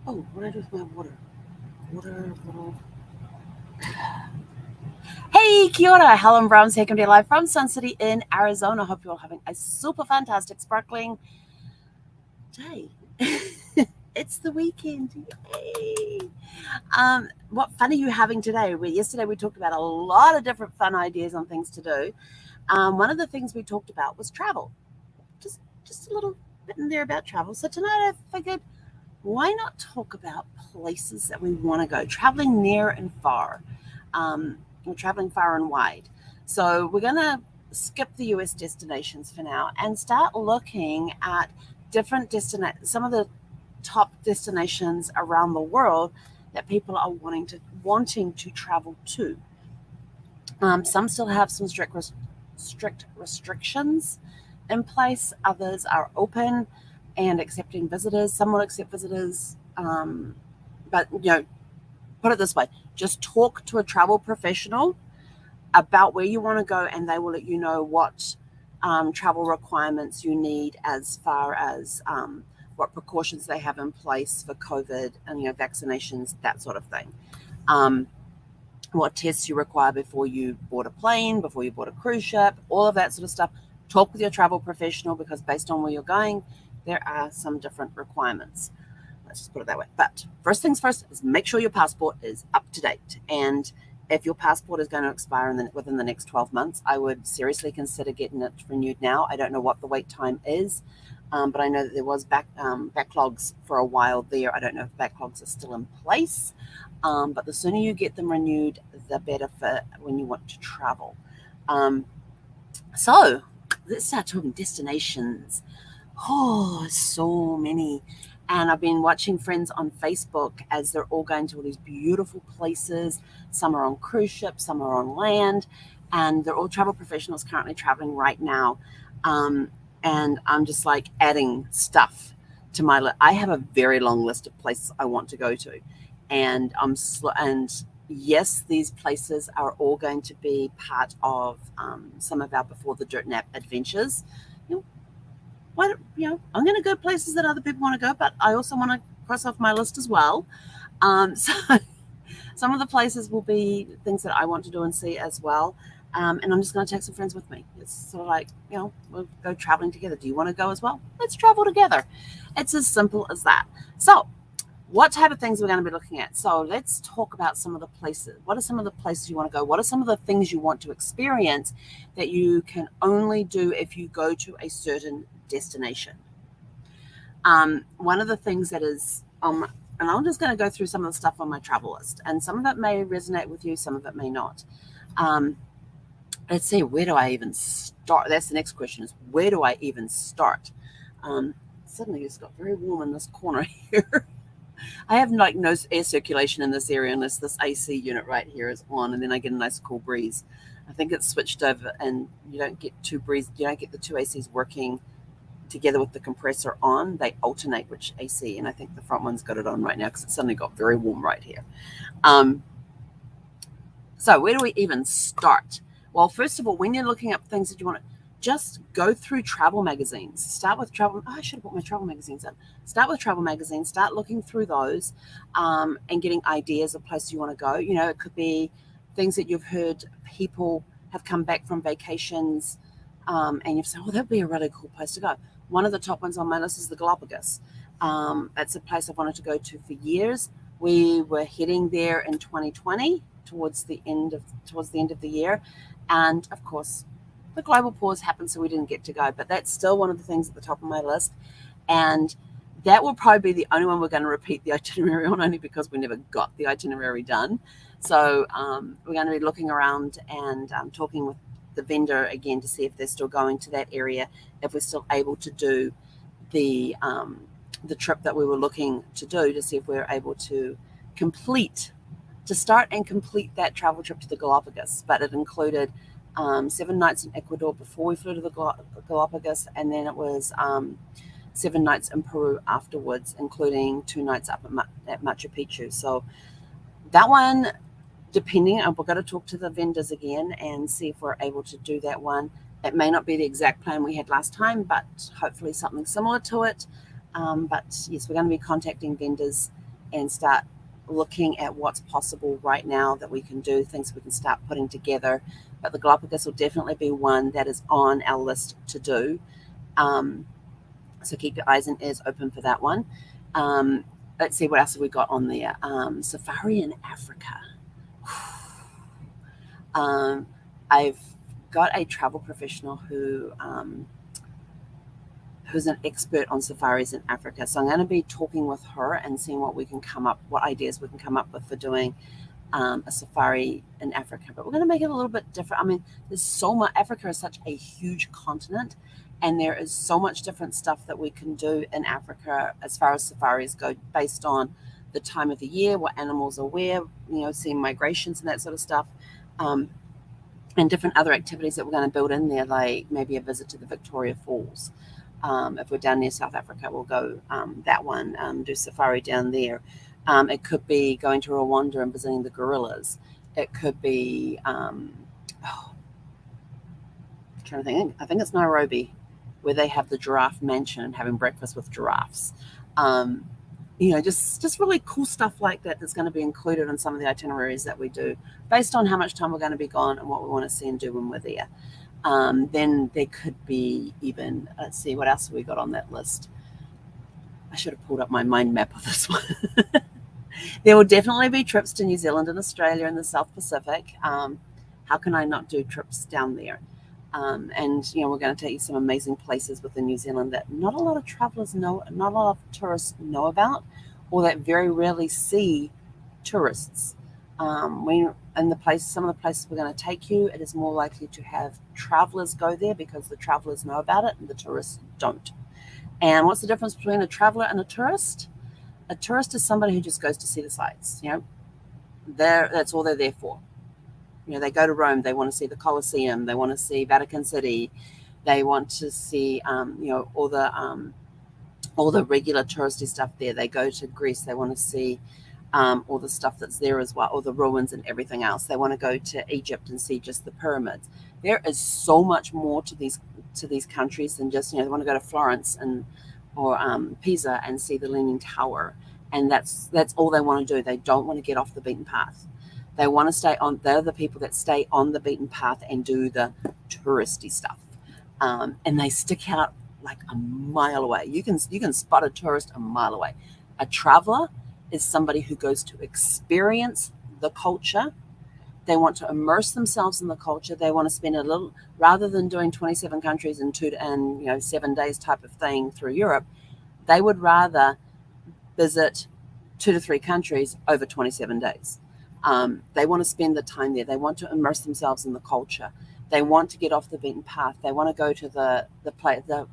Oh, what do I do with my water? Water. Hey, kia ora. Helen Brown's here, coming to you live from Sun City in Arizona. Hope you're all having a super fantastic, sparkling day. It's the weekend. Yay. What fun are you having today? Yesterday we talked about a lot of different fun ideas on things to do. One of the things we talked about was travel. Just a little bit in there about travel. So tonight I figured, why not talk about places that we want to go, traveling near and far. We're traveling far and wide. So we're going to skip the US destinations for now and start looking at different destinations, some of the top destinations around the world that people are wanting to travel to. Some still have some strict restrictions in place. Others are open and accepting visitors. Some will accept visitors, but put it this way: just talk to a travel professional about where you want to go, and they will let you know what travel requirements you need as far as what precautions they have in place for COVID and vaccinations, that sort of thing. What tests you require before you board a plane, before you board a cruise ship, all of that sort of stuff. Talk with your travel professional, because based on where you're going, there are some different requirements. Let's just put it that way. But first things first is make sure your passport is up to date. And if your passport is going to expire within the next 12 months, I would seriously consider getting it renewed now. I don't know what the wait time is, but I know that there was backlogs for a while there. I don't know if backlogs are still in place, but the sooner you get them renewed, the better for when you want to travel. So let's start talking destinations. Oh, so many. And I've been watching friends on Facebook as they're all going to all these beautiful places. Some are on cruise ships, some are on land, and they're all travel professionals currently traveling right now. And I'm just like adding stuff to my list. I have a very long list of places I want to go to. And yes, these places are all going to be part of some of our Before the Dirt Nap adventures. I'm going to go places that other people want to go, but I also want to cross off my list as well. So some of the places will be things that I want to do and see as well. And I'm just going to take some friends with me. It's sort of like, we'll go traveling together. Do you want to go as well? Let's travel together. It's as simple as that. So what type of things we're going to be looking at? So let's talk about some of the places. What are some of the places you want to go? What are some of the things you want to experience that you can only do if you go to a certain destination? One of the things that is, and I'm just going to go through some of the stuff on my travel list, and some of it may resonate with you, some of it may not. Let's see, where do I even start? That's the next question, is where do I even start? Suddenly it's got very warm in this corner here. I have no air circulation in this area unless this AC unit right here is on, and then I get a nice cool breeze. I think it's switched over, and you don't get the two ACs working together with the compressor on. They alternate which AC, and I think the front one's got it on right now because it suddenly got very warm right here. So where do we even start? Well, first of all, when you're looking up things that you want to, just go through travel magazines. Start with travel. I should have put my travel magazines in. Start with travel magazines. Start looking through those and getting ideas of places you want to go. It could be things that you've heard people have come back from vacations and you've said, oh, that'd be a really cool place to go. One of the top ones on my list is the Galapagos. That's a place I've wanted to go to for years. We were heading there in 2020 towards the end of the year, and of course the global pause happened, so we didn't get to go, but that's still one of the things at the top of my list. And that will probably be the only one we're going to repeat the itinerary on, only because we never got the itinerary done. So we're going to be looking around and talking with the vendor again to see if they're still going to that area, if we're still able to do the trip that we were looking to do, to see if we're able to start and complete that travel trip to the Galapagos. But it included 7 nights in Ecuador before we flew to the Galapagos, and then it was 7 nights in Peru afterwards, including 2 nights up at Machu Picchu. So that one, depending, we've got to talk to the vendors again and see if we're able to do that one. It may not be the exact plan we had last time, but hopefully something similar to it. But yes, we're going to be contacting vendors and start looking at what's possible right now that we can do, things we can start putting together. But the Galapagos will definitely be one that is on our list to do. So keep your eyes and ears open for that one. Let's see, what else have we got on there? Safari in Africa. I've got a travel professional who's an expert on safaris in Africa. So I'm going to be talking with her and seeing what ideas we can come up with for doing a safari in Africa. But we're going to make it a little bit different. I mean, there's so much. Africa is such a huge continent, and there is so much different stuff that we can do in Africa as far as safaris go, based on the time of the year, what animals are where, seeing migrations and that sort of stuff. And different other activities that we're going to build in there, like maybe a visit to the Victoria Falls. If we're down near South Africa, we'll go that one, do safari down there. It could be going to Rwanda and visiting the gorillas. It could be, I'm trying to think, I think it's Nairobi, where they have the giraffe mansion and having breakfast with giraffes. Just really cool stuff like that that's going to be included in some of the itineraries that we do, based on how much time we're going to be gone and what we want to see and do when we're there. Then there could be even, let's see, what else have we got on that list? I should have pulled up my mind map of this one. There will definitely be trips to New Zealand and Australia and the South Pacific. How can I not do trips down there? And we're going to take you some amazing places within New Zealand that not a lot of travelers know, not a lot of tourists know about, or that very rarely see tourists. Some of the places we're going to take you, it is more likely to have travelers go there because the travelers know about it and the tourists don't. And what's the difference between a traveler and a tourist? A tourist is somebody who just goes to see the sights. That's all they're there for. They go to Rome, they want to see the Colosseum, they want to see Vatican City, they want to see all the regular touristy stuff there. They go to Greece, they want to see all the stuff that's there as well, all the ruins and everything else. They want to go to Egypt and see just the pyramids. There is so much more to these countries than just, they want to go to Florence or Pisa and see the Leaning Tower, and that's all they want to do. They don't want to get off the beaten path. They want to stay on. They're the people that stay on the beaten path and do the touristy stuff, and they stick out like a mile away. You can spot a tourist a mile away. A traveler is somebody who goes to experience the culture. They want to immerse themselves in the culture. They want to spend a little, rather than doing 27 countries in 7 days type of thing through Europe. They would rather visit 2 to 3 countries over 27 days. They want to spend the time there. They want to immerse themselves in the culture. They want to get off the beaten path. They want to go to the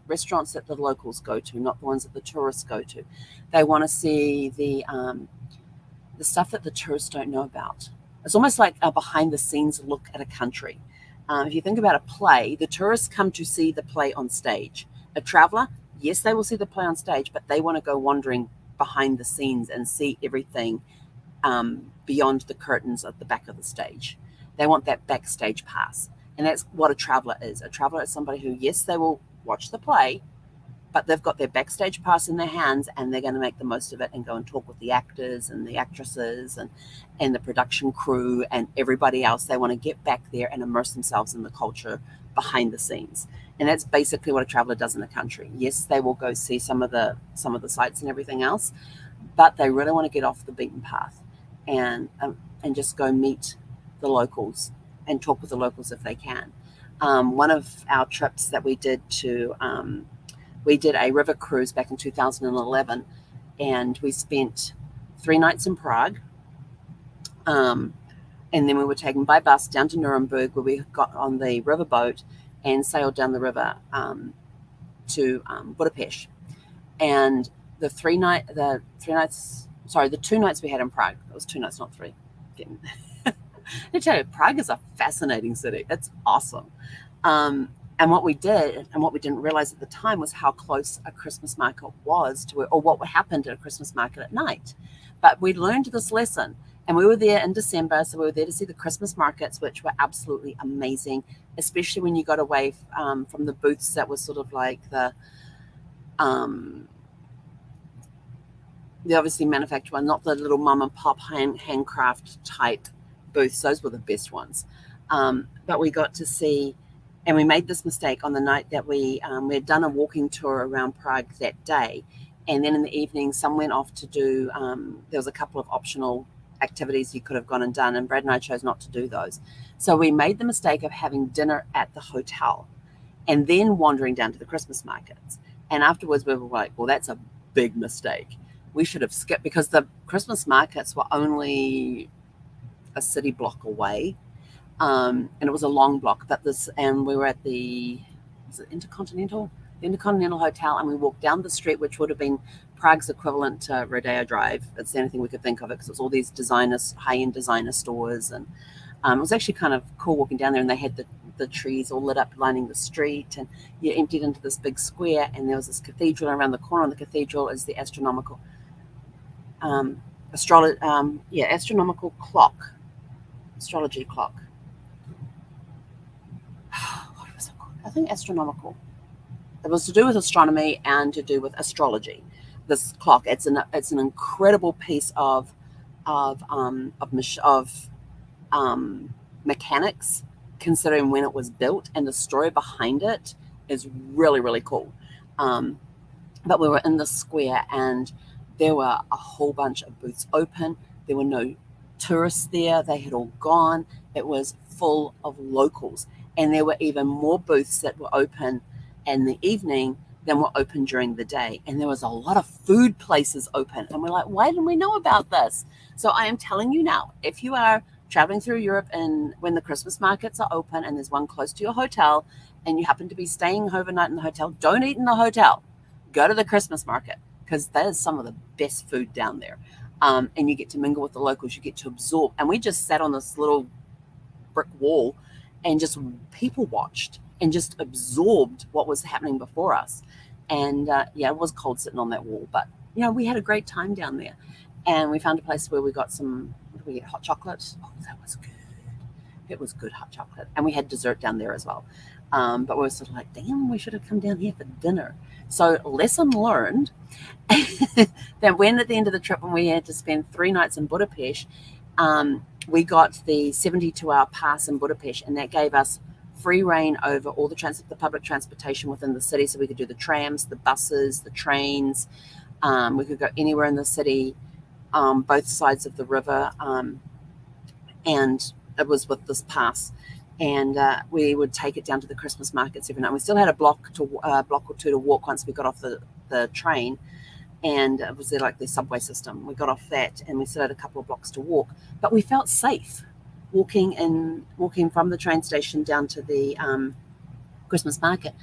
restaurants that the locals go to, not the ones that the tourists go to. They want to see the stuff that the tourists don't know about. It's almost like a behind-the-scenes look at a country. If you think about a play, the tourists come to see the play on stage. A traveler, yes, they will see the play on stage, but they want to go wandering behind the scenes and see everything beyond the curtains at the back of the stage. They want that backstage pass. And that's what a traveler is. A traveler is somebody who, yes, they will watch the play, but they've got their backstage pass in their hands and they're going to make the most of it and go and talk with the actors and the actresses and the production crew and everybody else. They want to get back there and immerse themselves in the culture behind the scenes. And that's basically what a traveler does in a country. Yes, they will go see some of the sites and everything else, but they really want to get off the beaten path and just go meet the locals and talk with the locals if they can. One of our trips that we did we did a river cruise back in 2011, and we spent 3 nights in Prague. And then we were taken by bus down to Nuremberg, where we got on the riverboat and sailed down the river to Budapest. And the 2 nights we had in Prague, it was 2 nights, not 3. I tell you, Prague is a fascinating city. It's awesome. And what we did, and what we didn't realize at the time, was how close a Christmas market was to or what happened at a Christmas market at night. But we learned this lesson, and we were there in December, so we were there to see the Christmas markets, which were absolutely amazing, especially when you got away from the booths that were sort of like the they obviously manufacture one, not the little mum and pop handcraft type booths. Those were the best ones. But we got to see, and we made this mistake on the night that we had done a walking tour around Prague that day. And then in the evening, some went off to do, there was a couple of optional activities you could have gone and done, and Brad and I chose not to do those. So we made the mistake of having dinner at the hotel and then wandering down to the Christmas markets. And afterwards we were like, well, that's a big mistake. We should have skipped, because the Christmas markets were only a city block away. And it was a long block, and we were at the Intercontinental Hotel, and we walked down the street, which would have been Prague's equivalent to Rodeo Drive. That's the only thing we could think of it, because it was all these high-end designer stores, and it was actually kind of cool walking down there. And they had the trees all lit up lining the street, and you emptied into this big square, and there was this cathedral around the corner. And the cathedral is the astronomical astrology clock. What was it called? I think astronomical. It was to do with astronomy and to do with astrology. This clock, it's an incredible piece of mechanics, considering when it was built, and the story behind it is really, really cool. But we were in the square, and there were a whole bunch of booths open. There were no tourists there. They had all gone. It was full of locals. And there were even more booths that were open in the evening than were open during the day. And there was a lot of food places open. And we're like, why didn't we know about this? So I am telling you now, if you are traveling through Europe and when the Christmas markets are open and there's one close to your hotel and you happen to be staying overnight in the hotel, don't eat in the hotel. Go to the Christmas market, because that is some of the best food down there. And you get to mingle with the locals. You get to absorb. And we just sat on this little brick wall and just people watched and just absorbed what was happening before us. And it was cold sitting on that wall, but we had a great time down there. And we found a place where we got hot chocolate. Oh, that was good. It was good hot chocolate. And we had dessert down there as well. But we were sort of like, damn, we should have come down here for dinner. So lesson learned, that when at the end of the trip, when we had to spend 3 nights in Budapest, we got the 72-hour pass in Budapest, and that gave us free reign over all the public transportation within the city. So we could do the trams, the buses, the trains. We could go anywhere in the city, both sides of the river. And it was with this pass. And we would take it down to the Christmas markets every night. We still had a block or two to walk once we got off the train, and it was like the subway system. We got off that, and we still had a couple of blocks to walk, but we felt safe walking from the train station down to the Christmas market.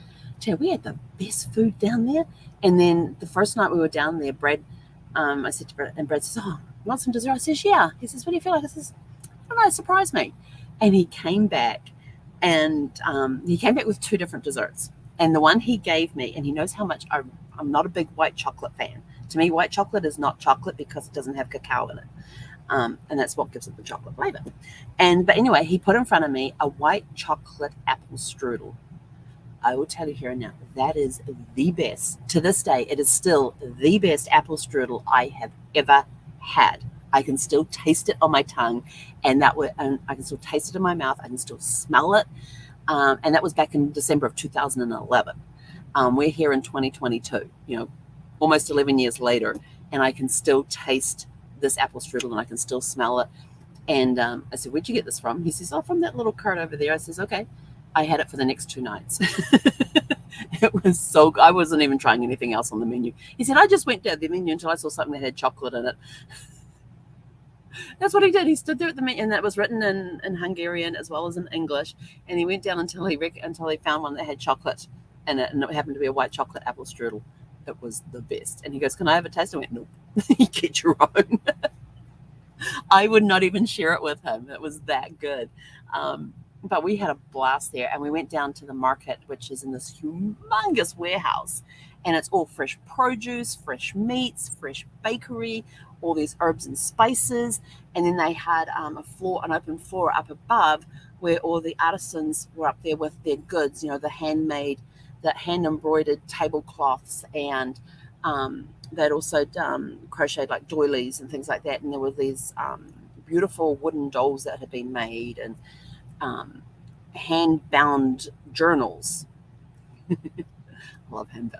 We had the best food down there. And then the first night we were down there, Brad, I said to Brad, and Brad says, "Oh, you want some dessert?" I says, "Yeah." He says, "What do you feel like?" I says, "I don't know, surprise me." And he came back, and he came back with 2 different desserts. And the one he gave me, and he knows how much I'm not a big white chocolate fan. To me, white chocolate is not chocolate because it doesn't have cacao in it. And that's what gives it the chocolate flavor. But anyway, he put in front of me a white chocolate apple strudel. I will tell you here and now, that is the best. To this day, it is still the best apple strudel I have ever had. I can still taste it on my tongue, and I can still taste it in my mouth. I can still smell it. And that was back in December of 2011. We're here in 2022, almost 11 years later, and I can still taste this apple strudel, and I can still smell it. And I said, "Where'd you get this from?" He says, "Oh, from that little cart over there." I says, "Okay." I had it for the next 2 nights. It was so good. I wasn't even trying anything else on the menu. He said, "I just went down the menu until I saw something that had chocolate in it." That's what he did. He stood there at the menu, and that was written in Hungarian as well as in English. And he went down until he found one that had chocolate in it, and it happened to be a white chocolate apple strudel. It was the best. And he goes, "Can I have a taste?" I went, "Nope, you get your own." I would not even share it with him. It was that good. But we had a blast there, and we went down to the market, which is in this humongous warehouse, and it's all fresh produce, fresh meats, fresh bakery, all these herbs and spices. And then they had an open floor up above where all the artisans were up there with their goods, the handmade, the hand embroidered tablecloths and they'd also crocheted like doilies and things like that. And there were these beautiful wooden dolls that had been made, and hand-bound journals. I love hand,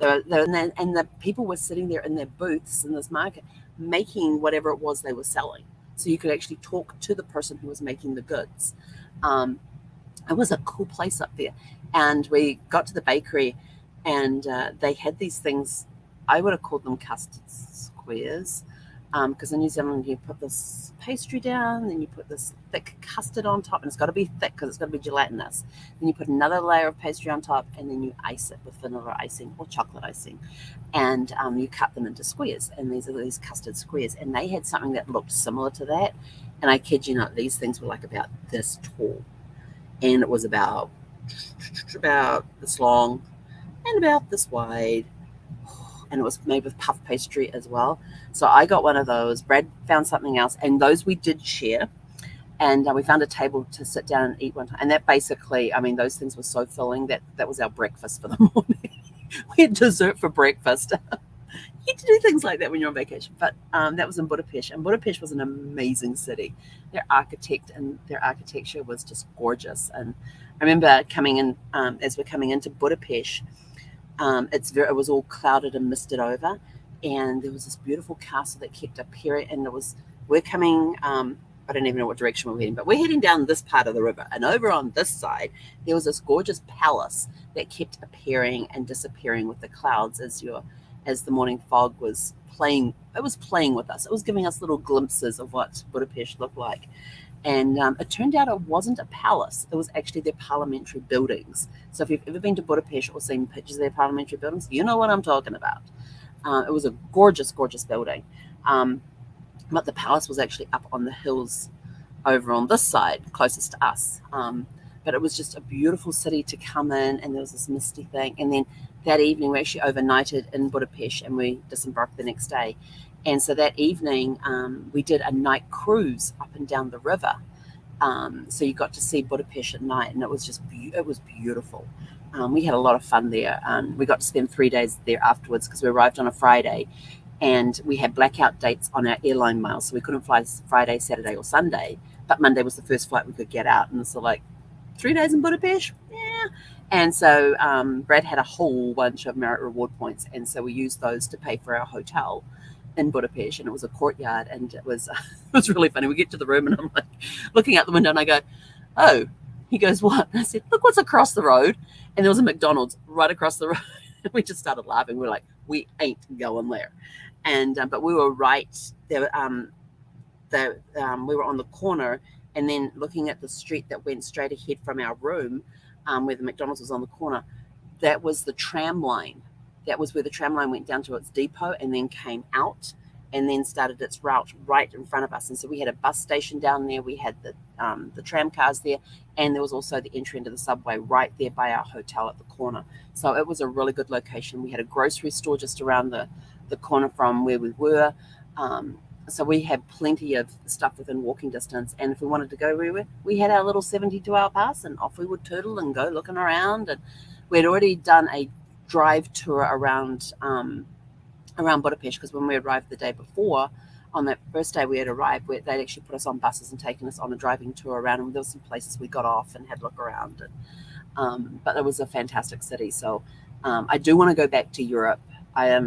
and the people were sitting there in their booths in this market making whatever it was they were selling. So you could actually talk to the person who was making the goods. It was a cool place up there. And we got to the bakery, and they had these things. I would have called them custard squares, because in New Zealand you put this pastry down, then you put this thick custard on top, and it's got to be thick because it's got to be gelatinous. Then you put another layer of pastry on top, and then you ice it with vanilla icing or chocolate icing, and you cut them into squares. And these are these custard squares, and they had something that looked similar to that. And I kid you not, these things were like about this tall, and it was about this long and about this wide, and it was made with puff pastry as well. So I got one of those. Brad found something else, and those we did share. And we found a table to sit down and eat one time. And that basically, I mean, those things were so filling that was our breakfast for the morning. We had dessert for breakfast. You get to do things like that when you're on vacation. But that was in Budapest, and Budapest was an amazing city. Their architecture was just gorgeous. And I remember coming in, as we're coming into Budapest, it was all clouded and misted over, and there was this beautiful castle that kept appearing. And we're coming. I don't even know what direction we're heading, but we're heading down this part of the river. And over on this side, there was this gorgeous palace that kept appearing and disappearing with the clouds as the morning fog was playing. It was playing with us. It was giving us little glimpses of what Budapest looked like. And it turned out it wasn't a palace. It was actually their parliamentary buildings. So if you've ever been to Budapest or seen pictures of their parliamentary buildings, you know what I'm talking about. It was a gorgeous, gorgeous building. But the palace was actually up on the hills over on this side, closest to us. But it was just a beautiful city to come in, and there was this misty thing. And then that evening, we actually overnighted in Budapest, and we disembarked the next day. And so that evening, we did a night cruise up and down the river. So you got to see Budapest at night, and it was just it was beautiful. We had a lot of fun there. We got to spend 3 days there afterwards because we arrived on a Friday, and we had blackout dates on our airline miles, so we couldn't fly Friday, Saturday, or Sunday. But Monday was the first flight we could get out, and so 3 days in Budapest, yeah. And so Brad had a whole bunch of merit reward points, and so we used those to pay for our hotel in Budapest, and it was a courtyard, and it was really funny. We get to the room, and I'm looking out the window, and I go, "Oh." He goes, "What?" And I said, "Look what's across the road." And there was a McDonald's right across the road. We just started laughing. We're like, "We ain't going there." And but we were right there. We were on the corner, and then looking at the street that went straight ahead from our room, where the McDonald's was on the corner. That was the tram line. That was where the tram line went down to its depot and then came out and then started its route right in front of us. And so we had a bus station down there. We had the tram cars there, and there was also the entry into the subway right there by our hotel at the corner. So it was a really good location. We had a grocery store just around the corner from where we were. So we had plenty of stuff within walking distance. And if we wanted to go where we had our little 72-hour pass, and off we would turtle and go looking around. And we'd already done a drive tour around Budapest, because when we arrived the day before, on that first day we had arrived, they'd actually put us on buses and taken us on a driving tour around, and there were some places we got off and had a look around. And, but it was a fantastic city. So I do want to go back to Europe. I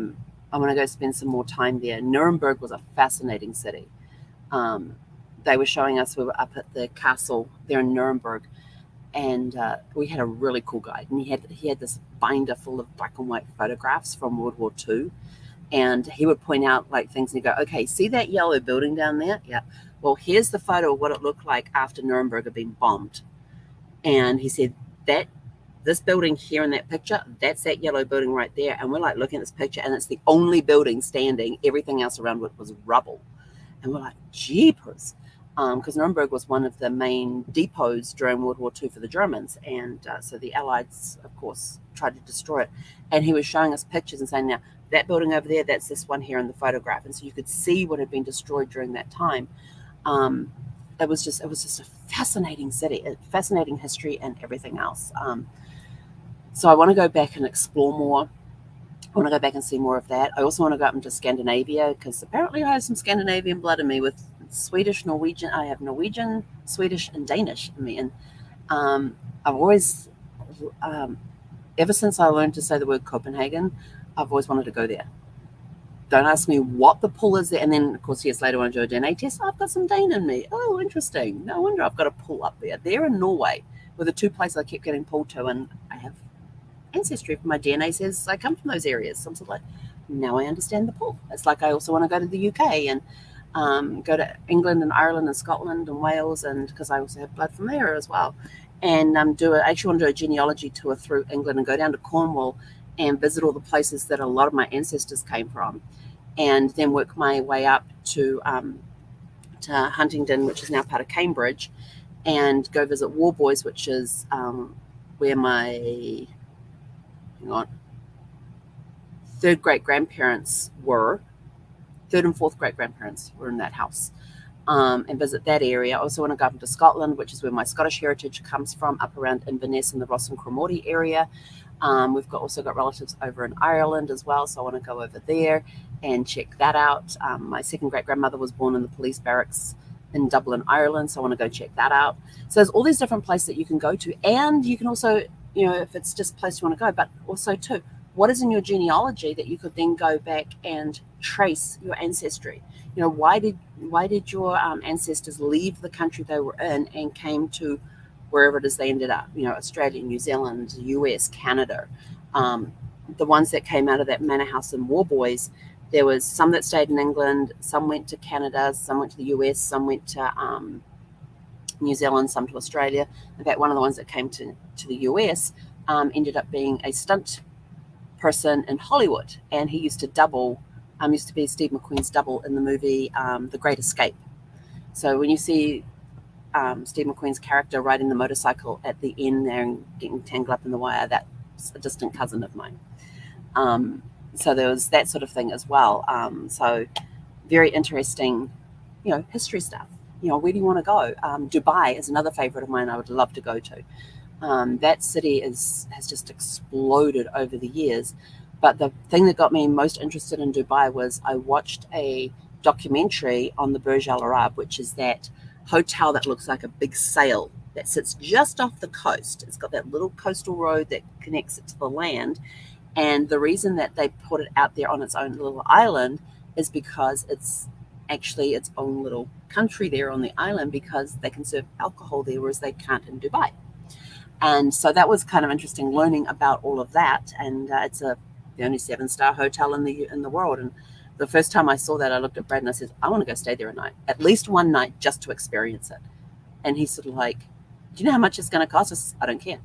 want to go spend some more time there. Nuremberg was a fascinating city. They were showing us, we were up at the castle there in Nuremberg, and we had a really cool guide, and he had this binder full of black and white photographs from World War II, and he would point out things, and he'd go, "Okay, see that yellow building down there? Yeah. Well, here's the photo of what it looked like after Nuremberg had been bombed." And he said, this building here in that picture, that's that yellow building right there. And we're looking at this picture, and it's the only building standing. Everything else around it was rubble. And we're like, jeepers. Because Nuremberg was one of the main depots during World War II for the Germans. And so the Allies, of course, tried to destroy it. And he was showing us pictures and saying, now, that building over there, that's this one here in the photograph. And so you could see what had been destroyed during that time. It was just a fascinating city, a fascinating history and everything else. So I want to go back and explore more. I want to go back and see more of that. I also want to go up into Scandinavia because apparently I have some Scandinavian blood in me with Swedish, Norwegian. I have Norwegian, Swedish, and Danish in me. And I've always, ever since I learned to say the word Copenhagen, I've always wanted to go there. Don't ask me what the pull is there. And then, of course, years later, when I do a DNA test, I've got some Dane in me. Oh, interesting. No wonder I've got a pull up there. There in Norway were the two places I kept getting pulled to, and I have ancestry. My DNA says I come from those areas. So I'm sort of like, now I understand the pull. It's like I also want to go to the UK and go to England and Ireland and Scotland and Wales, and because I also have blood from there as well. And I actually want to do a genealogy tour through England and go down to Cornwall and visit all the places that a lot of my ancestors came from, and then work my way up to Huntingdon, which is now part of Cambridge, and go visit Warboys, which is where my third great-grandparents were. Third and fourth great-grandparents were in that house, and visit that area. I also want to go up into Scotland, which is where my Scottish heritage comes from, up around Inverness and the Ross and Cromorty area. We've also got relatives over in Ireland as well, so I want to go over there and check that out. My second great-grandmother was born in the police barracks in Dublin, Ireland, so I want to go check that out. So there's all these different places that you can go to, and you can also, if it's just a place you want to go, but also too, what is in your genealogy that you could then go back and trace your ancestry? Why did your ancestors leave the country they were in and came to wherever it is they ended up? Australia, New Zealand, US, Canada. The ones that came out of that manor house in Warboys, there was some that stayed in England, some went to Canada, some went to the US, some went to New Zealand, some to Australia. In fact, one of the ones that came to the US ended up being a stunt person in Hollywood, and he used to be Steve McQueen's double in the movie The Great Escape. So when you see Steve McQueen's character riding the motorcycle at the end there and getting tangled up in the wire, that's a distant cousin of mine. So there was that sort of thing as well. So very interesting, history stuff. Where do you want to go? Dubai is another favorite of mine I would love to go to. That city has just exploded over the years. But the thing that got me most interested in Dubai was I watched a documentary on the Burj Al Arab, which is that hotel that looks like a big sail that sits just off the coast. It's got that little coastal road that connects it to the land. And the reason that they put it out there on its own little island is because it's actually its own little country there on the island, because they can serve alcohol there, whereas they can't in Dubai. And so that was kind of interesting learning about all of that. And it's the only 7-star hotel in the world. And the first time I saw that, I looked at Brad and I said, I want to go stay there a night, at least one night, just to experience it. And he's sort of like, do you know how much it's going to cost us? I don't care.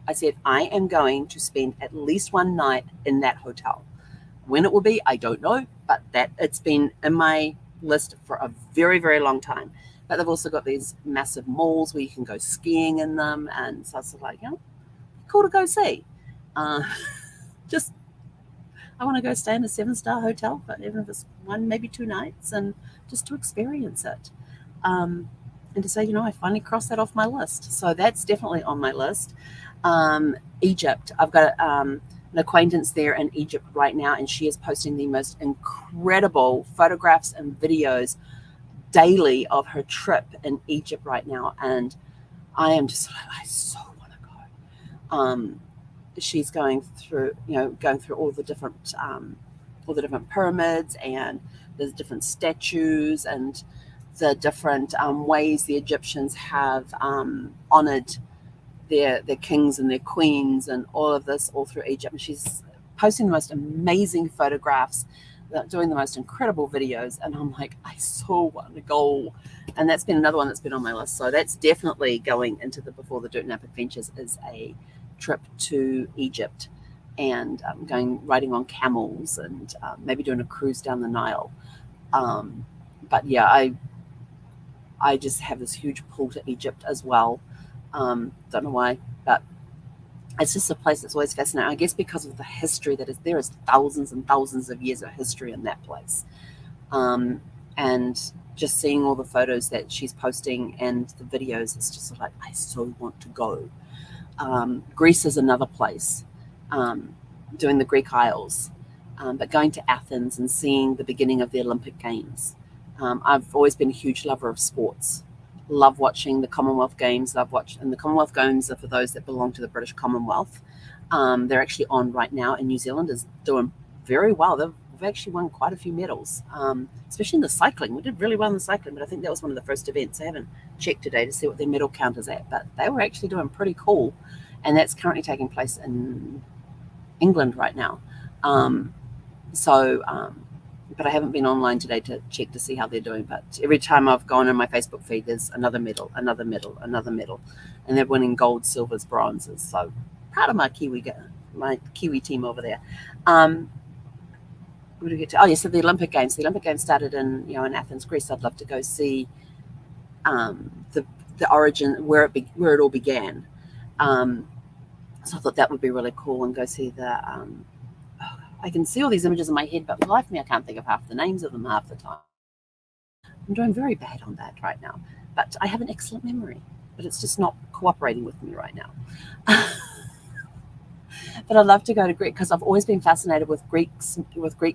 I said, I am going to spend at least one night in that hotel. When it will be, I don't know, but it's been in my list for a very, very long time. But they've also got these massive malls where you can go skiing in them. And so it's like, cool to go see. I want to go stay in a 7-star hotel, but even if it's 1, maybe 2 nights, and just to experience it. And to say, I finally crossed that off my list. So that's definitely on my list. Egypt. I've got an acquaintance there in Egypt right now, and she is posting the most incredible photographs and videos daily of her trip in Egypt right now. And I am just like, I so want to go. She's going through all the different pyramids and the different statues and the different ways the Egyptians have honored their kings and their queens and all of this all through Egypt. And she's posting the most amazing photographs, doing the most incredible videos. And I'm like, I so want to go. And that's been another one that's been on my list. So that's definitely going into the Before the Dirt Nap Adventures, is a trip to Egypt and riding on camels and maybe doing a cruise down the Nile. But yeah, I just have this huge pull to Egypt as well. Don't know why, but it's just a place that's always fascinating. I guess because of the history that is there. Is thousands and thousands of years of history in that place. And just seeing all the photos that she's posting and the videos, it's just like, I so want to go. Greece is another place, doing the Greek Isles. But going to Athens and seeing the beginning of the Olympic Games. I've always been a huge lover of sports. Love watching the Commonwealth Games. And the Commonwealth Games are for those that belong to the British Commonwealth. They're actually on right now, and New Zealand is doing very well. We've actually won quite a few medals, especially in the cycling. We did really well in the cycling, but I think that was one of the first events. I haven't checked today to see what their medal count is at, but they were actually doing pretty cool, and that's currently taking place in England right now. But I haven't been online today to check to see how they're doing. But every time I've gone on my Facebook feed, there's another medal, and they're winning gold, silvers, bronzes. So proud of my Kiwi team over there. What do we get to? Oh, yes, so the Olympic Games. The Olympic Games started in Athens, Greece. I'd love to go see the origin, where it all began. So I thought that would be really cool, and go see the. I can see all these images in my head, but for the life of me, I can't think of half the names of them half the time. I'm doing very bad on that right now, but I have an excellent memory, but it's just not cooperating with me right now. But I'd love to go to Greek because I've always been fascinated with Greek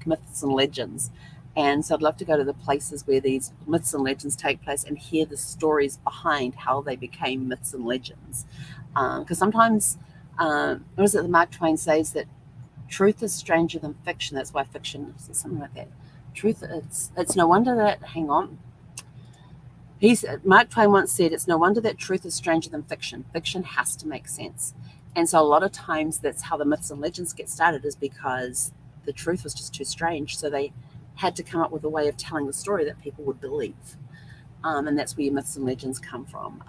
myths and legends. And so I'd love to go to the places where these myths and legends take place and hear the stories behind how they became myths and legends. Because sometimes, what is it that Mark Twain says, that truth is stranger than fiction. That's why fiction is something like that. Truth, it's no wonder that, hang on. Mark Twain once said, it's no wonder that truth is stranger than fiction. Fiction has to make sense. And so a lot of times that's how the myths and legends get started, is because the truth was just too strange. So they had to come up with a way of telling the story that people would believe. And that's where your myths and legends come from.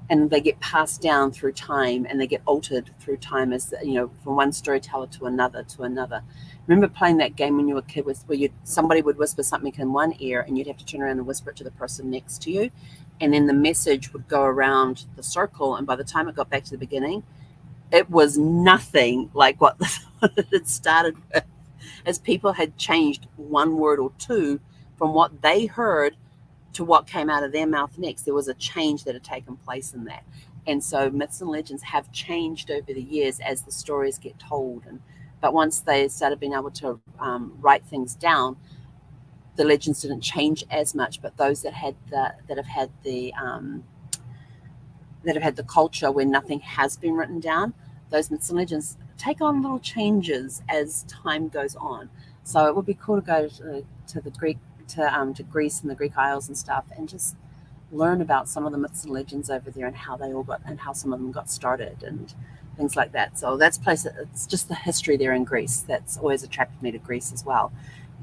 And they get passed down through time, and they get altered through time, as from one storyteller to another. Remember playing that game when you were a kid, where somebody would whisper something in one ear, and you'd have to turn around and whisper it to the person next to you, and then the message would go around the circle, and by the time it got back to the beginning, it was nothing like what it had started with, as people had changed one word or two from what they heard to what came out of their mouth next. There was a change that had taken place in that. And so myths and legends have changed over the years as the stories get told. But once they started being able to write things down, the legends didn't change as much. But those that have had the culture where nothing has been written down, those myths and legends take on little changes as time goes on. So it would be cool to go to the Greek. To Greece and the Greek Isles and stuff, and just learn about some of the myths and legends over there, and how they all got, and how some of them got started, and things like that. So it's just the history there in Greece that's always attracted me to Greece as well.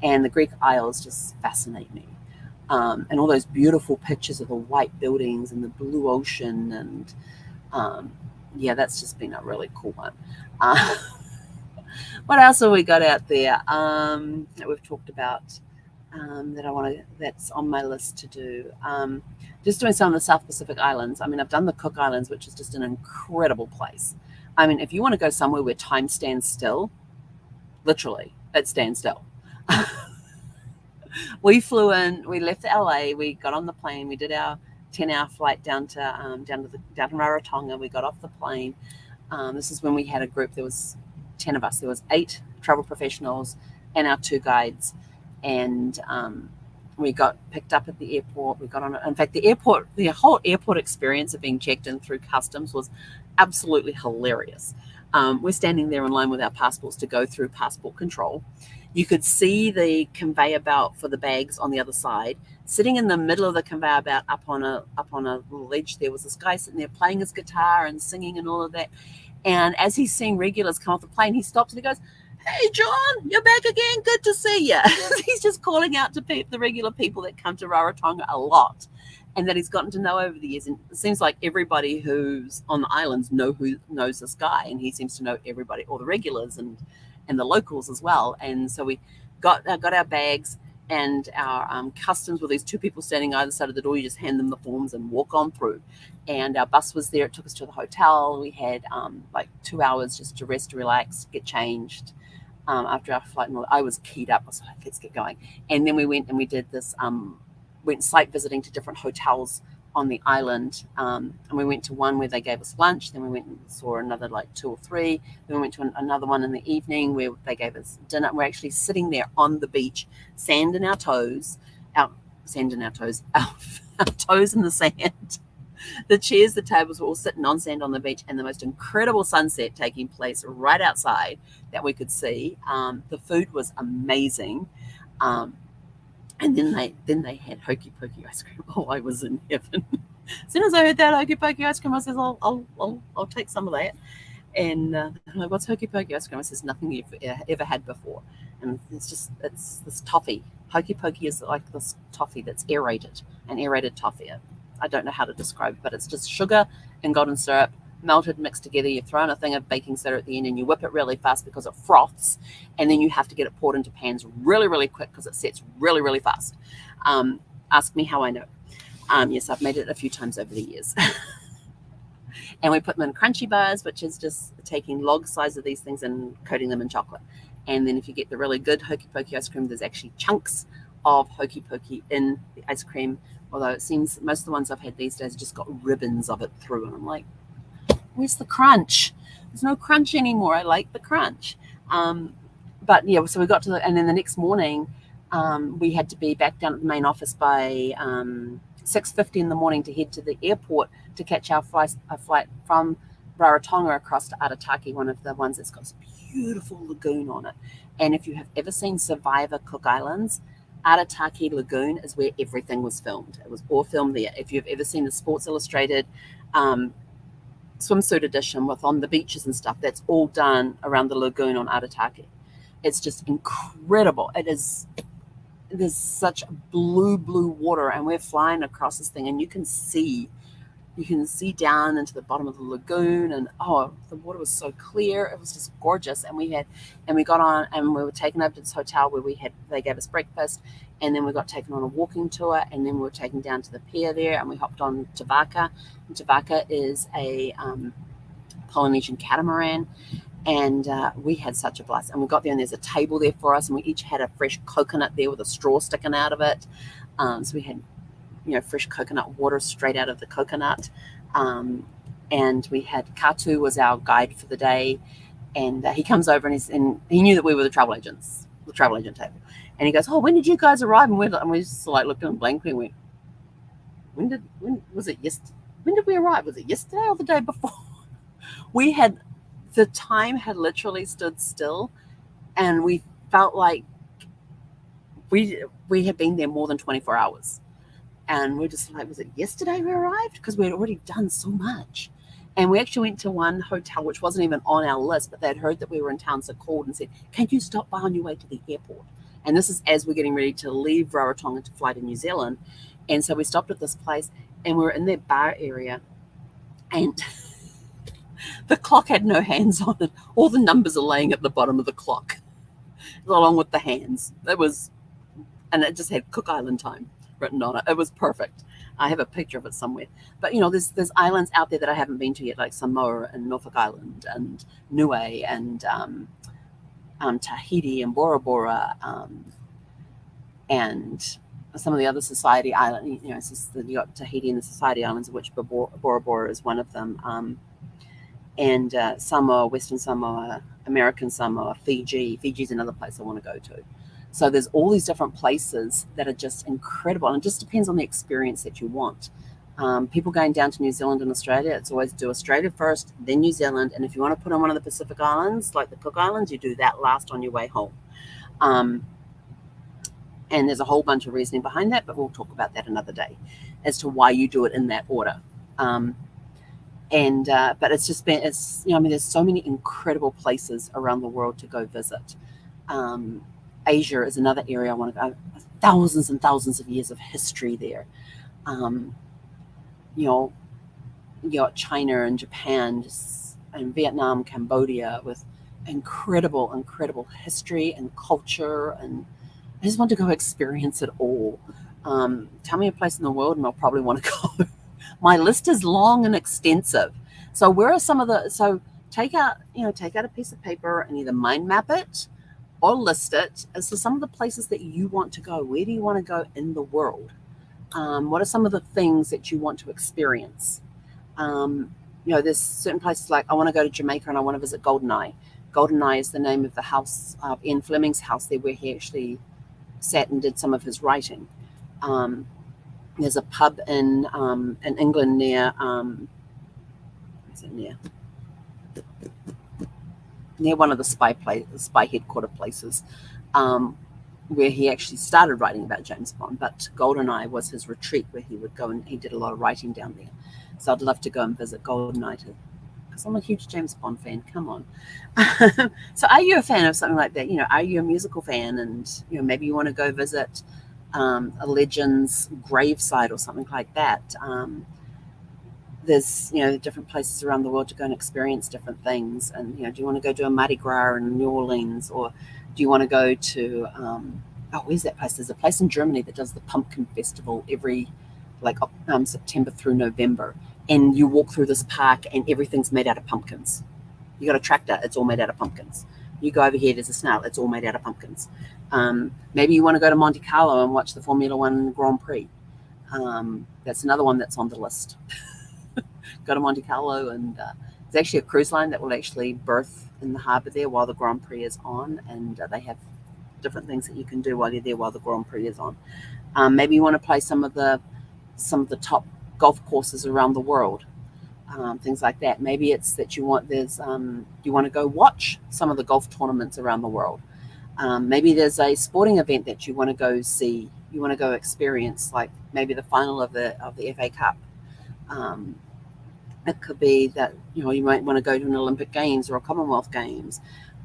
And the Greek Isles just fascinate me. And all those beautiful pictures of the white buildings and the blue ocean, and that's just been a really cool one. What else have we got out there that we've talked about? That's on my list to do. Just doing some of the South Pacific Islands. I mean, I've done the Cook Islands, which is just an incredible place. I mean, if you want to go somewhere where time stands still, literally, it stands still. We flew in, we left LA, we got on the plane, we did our 10-hour flight down to Rarotonga. We got off the plane. This is when we had a group. There was 10 of us. There was 8 travel professionals and our 2 guides. And we got picked up at the airport. We got on. In fact, the whole airport experience of being checked in through customs was absolutely hilarious. We're standing there in line with our passports to go through passport control. You could see the conveyor belt for the bags on the other side. Sitting in the middle of the conveyor belt, up on a little ledge, there was this guy sitting there playing his guitar and singing and all of that. And as he's seeing regulars come off the plane, he stops and he goes, "Hey, John, you're back again. Good to see you." He's just calling out to the regular people that come to Rarotonga a lot, and that he's gotten to know over the years. And it seems like everybody who's on the islands knows this guy, and he seems to know everybody, all the regulars and the locals as well. And so we got our bags and our customs with these 2 people standing either side of the door. You just hand them the forms and walk on through. And our bus was there. It took us to the hotel. We had 2 hours just to rest, relax, get changed. After our flight, and I was keyed up. I was like, let's get going. And then we went and we did this, went site visiting to different hotels on the island. And we went to one where they gave us lunch. Then we went and saw another like 2 or 3. Then we went to another one in the evening where they gave us dinner. We're actually sitting there on the beach, sand in our toes, our toes in the sand. The chairs, the tables were all sitting on sand on the beach, and the most incredible sunset taking place right outside that we could see. The food was amazing. And then they had hokey pokey ice cream. Oh, I was in heaven. As soon as I heard that hokey pokey ice cream, I said, I'll take some of that. And I'm like, what's hokey pokey ice cream? I says, nothing you've ever had before. And it's this toffee. Hokey pokey is like this toffee that's aerated, an aerated toffee. I don't know how to describe it, but it's just sugar and golden syrup melted, mixed together. You throw in a thing of baking soda at the end and you whip it really fast because it froths, and then you have to get it poured into pans really, really quick because it sets really, really fast. Ask me how I know. Yes, I've made it a few times over the years. And we put them in crunchy bars, which is just taking log size of these things and coating them in chocolate. And then if you get the really good hokey pokey ice cream, there's actually chunks of hokey pokey in the ice cream, although it seems most of the ones I've had these days just got ribbons of it through, and I'm like, where's the crunch? There's no crunch anymore. I like the crunch. But yeah, so we got to and then the next morning, we had to be back down at the main office by 6:50 in the morning to head to the airport to catch a flight from Rarotonga across to Arataki, one of the ones that's got this beautiful lagoon on it. And if you have ever seen Survivor Cook Islands, Arataki Lagoon is where everything was filmed. It was all filmed there. If you've ever seen the Sports Illustrated swimsuit edition with on the beaches and stuff, that's all done around the lagoon on Arataki. It's just incredible. There's such blue water, and we're flying across this thing, and you can see down into the bottom of the lagoon, and the water was so clear. It was just gorgeous. And we got on, and we were taken over to this hotel where they gave us breakfast, and then we got taken on a walking tour, and then we were taken down to the pier there, and we hopped on Tavaka. And Tavaka is a Polynesian catamaran, and we had such a blast. And we got there, and there's a table there for us, and we each had a fresh coconut there with a straw sticking out of it. So we had fresh coconut water straight out of the coconut. And we had Katu was our guide for the day. And he comes over and he knew that we were the travel agent table. And he goes, "Oh, when did you guys arrive?" And we just like looked at him blankly and went, when was it yesterday? When did we arrive? Was it yesterday or the day before? The time had literally stood still, and we felt like we had been there more than 24 hours. And we're just like, was it yesterday we arrived? Because we had already done so much. And we actually went to one hotel, which wasn't even on our list, but they'd heard that we were in town, so called and said, "Can you stop by on your way to the airport?" And this is as we're getting ready to leave Rarotonga to fly to New Zealand. And so we stopped at this place, and we were in their bar area, and the clock had no hands on it. All the numbers are laying at the bottom of the clock, along with the hands. And it just had Cook Island time written on it. It was perfect. I have a picture of it somewhere. But there's islands out there that I haven't been to yet, like Samoa and Norfolk Island and Niue and Tahiti and Bora Bora, and some of the other Society Islands. You got Tahiti and the Society Islands, of which Bora Bora is one of them. And Samoa, Western Samoa, American Samoa, Fiji. Fiji's another place I want to go to. So there's all these different places that are just incredible. And it just depends on the experience that you want. People going down to New Zealand and Australia, it's always do Australia first, then New Zealand. And if you want to put on one of the Pacific Islands, like the Cook Islands, you do that last on your way home. And there's a whole bunch of reasoning behind that, but we'll talk about that another day as to why you do it in that order. But it's just been, there's so many incredible places around the world to go visit. Asia is another area I want to go. Thousands and thousands of years of history there. You got China and Japan and Vietnam, Cambodia with incredible history and culture. And I just want to go experience it all. Tell me a place in the world and I'll probably want to go. My list is long and extensive. So where are some of so take out a piece of paper and either mind map it or list it as to some of the places that you want to go. Where do you want to go in the world? What are some of the things that you want to experience? There's certain places like I want to go to Jamaica and I want to visit Goldeneye. Goldeneye is the name of the house, Ian Fleming's house there, where he actually sat and did some of his writing. There's a pub in England near, where's it near? Near one of the spy headquarter places, where he actually started writing about James Bond. But Goldeneye was his retreat where he would go, and he did a lot of writing down there. So I'd love to go and visit Goldeneye because I'm a huge James Bond fan. Come on. So are you a fan of something like that? Are you a musical fan? And maybe you want to go visit a legend's gravesite or something like that. There's different places around the world to go and experience different things. And do you want to go do a Mardi Gras in New Orleans, or do you want to go to where's that place? There's a place in Germany that does the pumpkin festival every September through November, and you walk through this park and everything's made out of pumpkins. You got a tractor, it's all made out of pumpkins. You go over here, there's a snail, it's all made out of pumpkins. Maybe you want to go to Monte Carlo and watch the Formula One Grand Prix. That's another one that's on the list. Go to Monte Carlo, and there's actually a cruise line that will actually berth in the harbour there while the Grand Prix is on, and they have different things that you can do while you're there while the Grand Prix is on. Maybe you want to play some of the top golf courses around the world, things like that. Maybe it's that you want to go watch some of the golf tournaments around the world. Maybe there's a sporting event that you want to go see, you want to go experience, like maybe the final of the FA Cup. It could be that you might want to go to an Olympic Games or a Commonwealth Games.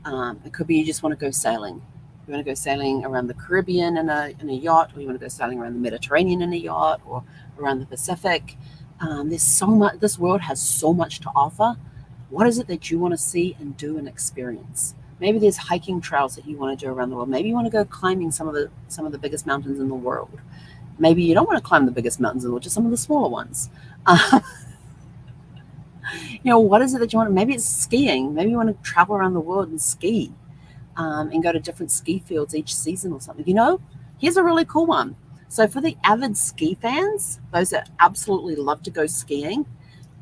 It could be you just want to go sailing. You want to go sailing around the Caribbean in a yacht, or you want to go sailing around the Mediterranean in a yacht, or around the Pacific. There's so much. This world has so much to offer. What is it that you want to see and do and experience? Maybe there's hiking trails that you want to do around the world. Maybe you want to go climbing some of the biggest mountains in the world. Maybe you don't want to climb the biggest mountains in the world, just some of the smaller ones. What is it that you want? Maybe it's skiing. Maybe you want to travel around the world and ski. And go to different ski fields each season or something. Here's a really cool one. So for the avid ski fans, those that absolutely love to go skiing,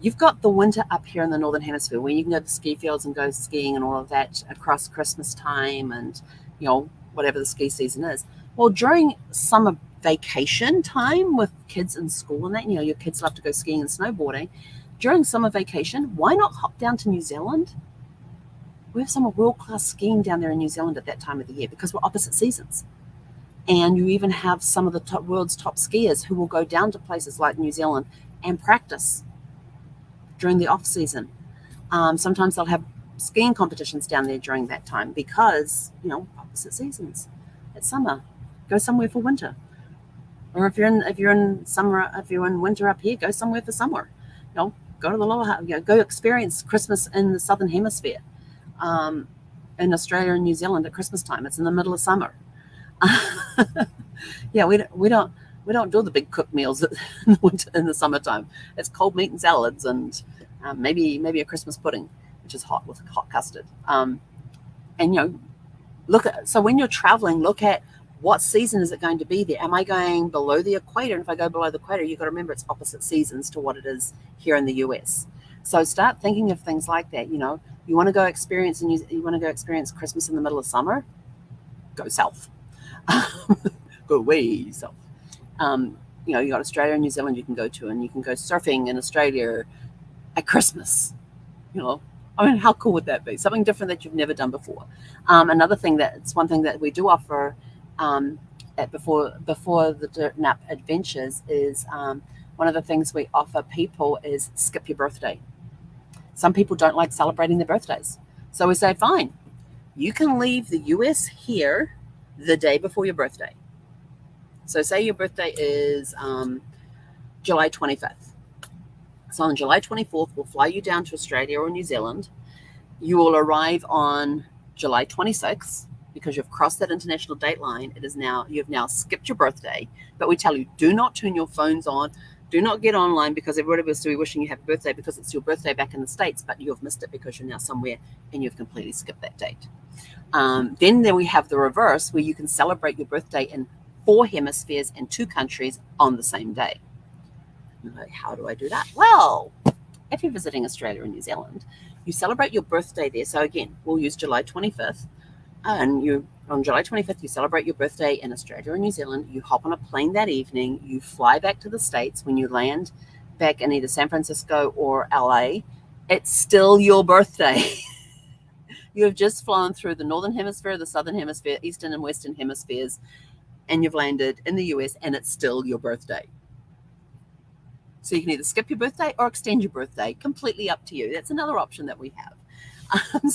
you've got the winter up here in the Northern Hemisphere, where you can go to the ski fields and go skiing and all of that across Christmas time and, whatever the ski season is. Well, during summer vacation time with kids in school and that, your kids love to go skiing and snowboarding. During summer vacation, why not hop down to New Zealand? We have some world-class skiing down there in New Zealand at that time of the year because we're opposite seasons. And you even have some of the world's top skiers who will go down to places like New Zealand and practice during the off-season. Sometimes they'll have skiing competitions down there during that time because, opposite seasons. It's summer. Go somewhere for winter. Or if you're in winter up here, go somewhere for summer. Go to the lower, go experience Christmas in the Southern Hemisphere. In Australia and New Zealand at Christmas time. It's in the middle of summer. We don't do the big cooked meals in the summertime. It's cold meat and salads and maybe a Christmas pudding, which is hot with hot custard. So when you're traveling, look at what season is it going to be there. Am I going below the equator? And if I go below the equator, you've got to remember it's opposite seasons to what it is here in the US. So start thinking of things like that. You want to go experience Christmas in the middle of summer? Go south. Go way south. You got Australia and New Zealand you can go to, and you can go surfing in Australia at Christmas. How cool would that be? Something different that you've never done before. Another thing it's one thing that we do offer before the Dirt Nap Adventures is one of the things we offer people is skip your birthday. Some people don't like celebrating their birthdays. So we say, fine, you can leave the US here the day before your birthday. So say your birthday is July 25th. So on July 24th, we'll fly you down to Australia or New Zealand. You will arrive on July 26th because you've crossed that international date line. You've now skipped your birthday, but we tell you, do not turn your phones on. Do not get online because everybody will still be wishing you happy birthday because it's your birthday back in the States, but you've missed it because you're now somewhere and you've completely skipped that date. Then we have the reverse where you can celebrate your birthday in 4 hemispheres and 2 countries on the same day. Like, how do I do that? Well, if you're visiting Australia and New Zealand, you celebrate your birthday there. So again, we'll use July 25th. And on July 25th, you celebrate your birthday in Australia or New Zealand. You hop on a plane that evening. You fly back to the States. When you land back in either San Francisco or LA, it's still your birthday. You have just flown through the Northern Hemisphere, the Southern Hemisphere, Eastern and Western Hemispheres, and you've landed in the US, and it's still your birthday. So you can either skip your birthday or extend your birthday. Completely up to you. That's another option that we have. And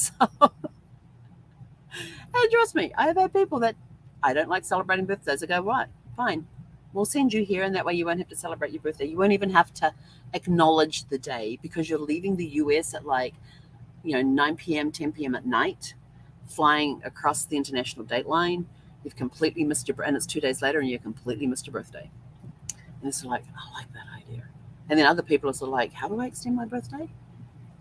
trust me, I have had people that I don't like celebrating birthdays. I go, right, fine. We'll send you here, and that way you won't have to celebrate your birthday. You won't even have to acknowledge the day because you're leaving the US at 9 p.m., 10 p.m. at night, flying across the international date line. You've completely missed and it's 2 days later, and you completely missed your birthday. And it's like, I like that idea. And then other people are sort of like, how do I extend my birthday?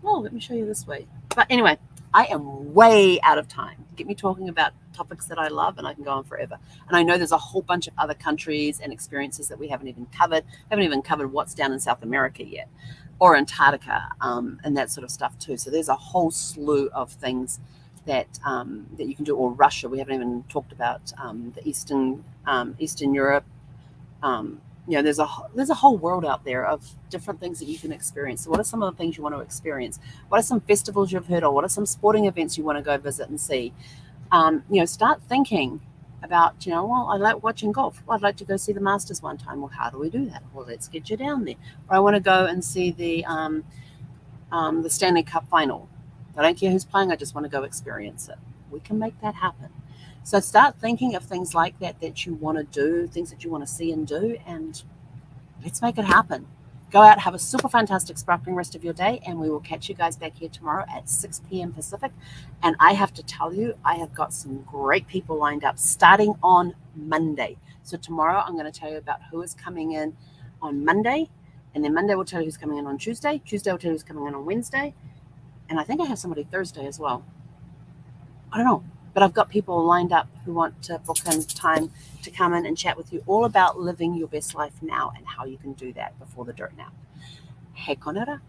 Oh, let me show you this way. But anyway, I am way out of time. Get me talking about topics that I love, and I can go on forever. And I know there's a whole bunch of other countries and experiences that we haven't even covered. Haven't even covered what's down in South America yet, or Antarctica, and that sort of stuff too. So there's a whole slew of things that you can do. Or Russia. We haven't even talked about the Eastern Europe. There's a whole world out there of different things that you can experience. So what are some of the things you want to experience? What are some festivals you've heard of? What are some sporting events you want to go visit and see? Start thinking about, well, I like watching golf. Well, I'd like to go see the Masters one time. Well, how do we do that? Well, let's get you down there. Or I want to go and see the Stanley Cup final. I don't care who's playing. I just want to go experience it. We can make that happen. So start thinking of things like that you want to do, things that you want to see and do, and let's make it happen. Go out, have a super fantastic, sparkling rest of your day, and we will catch you guys back here tomorrow at 6 p.m. Pacific. And I have to tell you, I have got some great people lined up starting on Monday. So tomorrow I'm going to tell you about who is coming in on Monday, and then Monday will tell you who's coming in on Tuesday. Tuesday will tell you who's coming in on Wednesday, and I think I have somebody Thursday as well. I don't know. But I've got people lined up who want to book in time to come in and chat with you all about living your best life now and how you can do that before the dirt now. Hey, Conora.